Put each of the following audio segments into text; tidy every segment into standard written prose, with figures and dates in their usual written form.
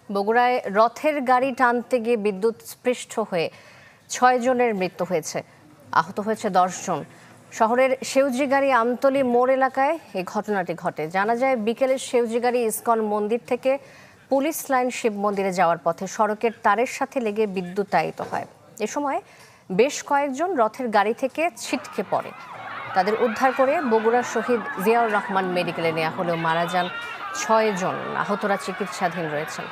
বগুড়ায় রথের গাড়ি টানতে গিয়ে বিদ্যুৎ স্পৃষ্ট হয়ে ৬ জনের মৃত্যু হয়েছে, আহত হয়েছে ১০ জন। শহরের সেউজিগাড়ি আমতলী মোড় এলাকায় এই ঘটনাটি ঘটে। জানা যায়, বিকেলে সেউজিগাড়ি ইসকন মন্দির থেকে পুলিশ লাইন শিব মন্দিরে যাওয়ার পথে সড়কের তারের সাথে লেগে বিদ্যুতায়িত হয়। এ সময় বেশ কয়েকজন রথের গাড়ি থেকে ছিটকে পড়ে। তাদের উদ্ধার করে বগুড়া শহীদ জিয়াউর রহমান মেডিকেলে নেওয়া হলেও মারা যান ৬ জন। আহতরা চিকিৎসাধীন রয়েছেন।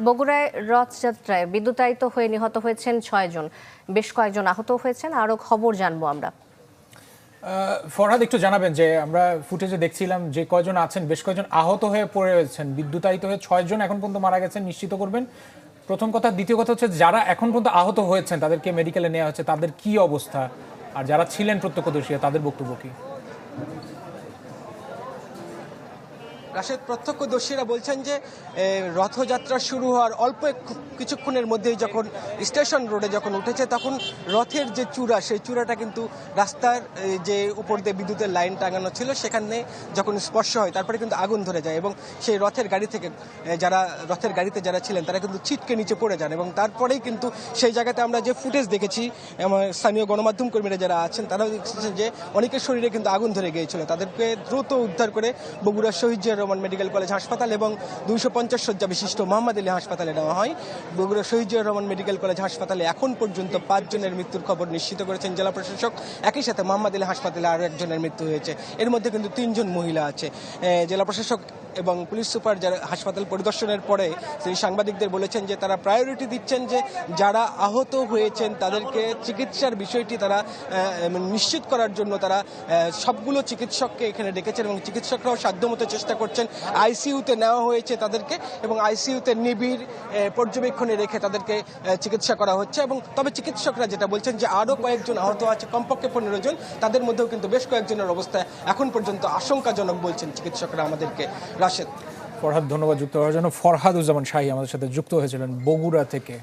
বগুড়ায় রথযাত্রায় বিদ্যুতায়িত হয়ে নিহত হয়েছেন ৬ জন, বেশ কয়েকজন আহত হয়েছেন। আরো খবর জানবো আমরা। ফরহাদ, একটু জানাবেন যে আমরা ফুটেজে দেখছিলাম যে কয়জন আছেন, বেশ কয়েকজন আহত হয়ে পড়ে রয়েছেন, বিদ্যুতায়িত হয়ে ৬ জন এখন পর্যন্ত মারা গেছেন, নিশ্চিত করবেন প্রথম কথা। দ্বিতীয় কথা হচ্ছে, যারা এখন পর্যন্ত আহত হয়েছেন তাদেরকে মেডিকেলে নেওয়া হচ্ছে, তাদের কি অবস্থা, আর যারা ছিলেন প্রত্যক্ষদর্শী তাদের বক্তব্য কি? রাশেদ, প্রত্যক্ষদর্শীরা বলছেন যে রথযাত্রা শুরু হওয়ার অল্প কিছুক্ষণের মধ্যেই যখন স্টেশন রোডে যখন উঠেছে, তখন রথের যে চূড়া, সেই চূড়াটা কিন্তু রাস্তার যে উপর দিয়ে বিদ্যুতের লাইন টাঙানো ছিল সেখানে যখন স্পর্শ হয়, তারপরে কিন্তু আগুন ধরে যায় এবং সেই রথের গাড়ি থেকে রথের গাড়িতে যারা ছিলেন তারা কিন্তু ছিটকে নিচে পড়ে যান। এবং তারপরেই কিন্তু সেই জায়গাতে আমরা যে ফুটেজ দেখেছি, স্থানীয় গণমাধ্যম কর্মীরা যারা আছেন তারাও দেখছেন যে অনেকের শরীরে কিন্তু আগুন ধরে গিয়েছিল। তাদেরকে দ্রুত উদ্ধার করে বগুড়া শহীদ জিয়াউর রহমান মেডিকেল কলেজ হাসপাতাল এবং ২৫০ শয্যা বিশিষ্ট মোহাম্মদ আলী হাসপাতালে নেওয়া হয়। বগুড়া শহীদ জিয়াউর রহমান মেডিকেল কলেজ হাসপাতালে এখন পর্যন্ত ৫ জনের মৃত্যুর খবর নিশ্চিত করেছেন জেলা প্রশাসক। একই সাথে মোহাম্মদ আলী হাসপাতালে আরও একজনের মৃত্যু হয়েছে, এর মধ্যে কিন্তু ৩ জন মহিলা আছে। জেলা প্রশাসক এবং পুলিশ সুপার যারা হাসপাতাল পরিদর্শনের পরে তিনি সাংবাদিকদের বলেছেন যে তারা প্রায়োরিটি দিচ্ছেন যে যারা আহত হয়েছেন তাদেরকে চিকিৎসার বিষয়টি তারা নিশ্চিত করার জন্য তারা সবগুলো চিকিৎসককে এখানে ডেকেছেন এবং চিকিৎসকরাও সাধ্যমতো চেষ্টা করছেন। আইসিইউতে নেওয়া হয়েছে তাদেরকে এবং আইসিইউতে নিবিড় পর্যবেক্ষণে রেখে তাদেরকে চিকিৎসা করা হচ্ছে। এবং তবে চিকিৎসকরা যেটা বলছেন যে আরও কয়েকজন আহত আছে, কমপক্ষে ১৫ জন, তাদের মধ্যেও কিন্তু বেশ কয়েকজনের অবস্থা এখন পর্যন্ত আশঙ্কাজনক বলছেন চিকিৎসকরা আমাদেরকে। রাশেদ, ফরহাদ, ধন্যবাদ যুক্ত হওয়ার জন্য। ফরহাদুজ্জামান শাহী আমাদের সাথে যুক্ত হয়েছিলেন বগুড়া থেকে।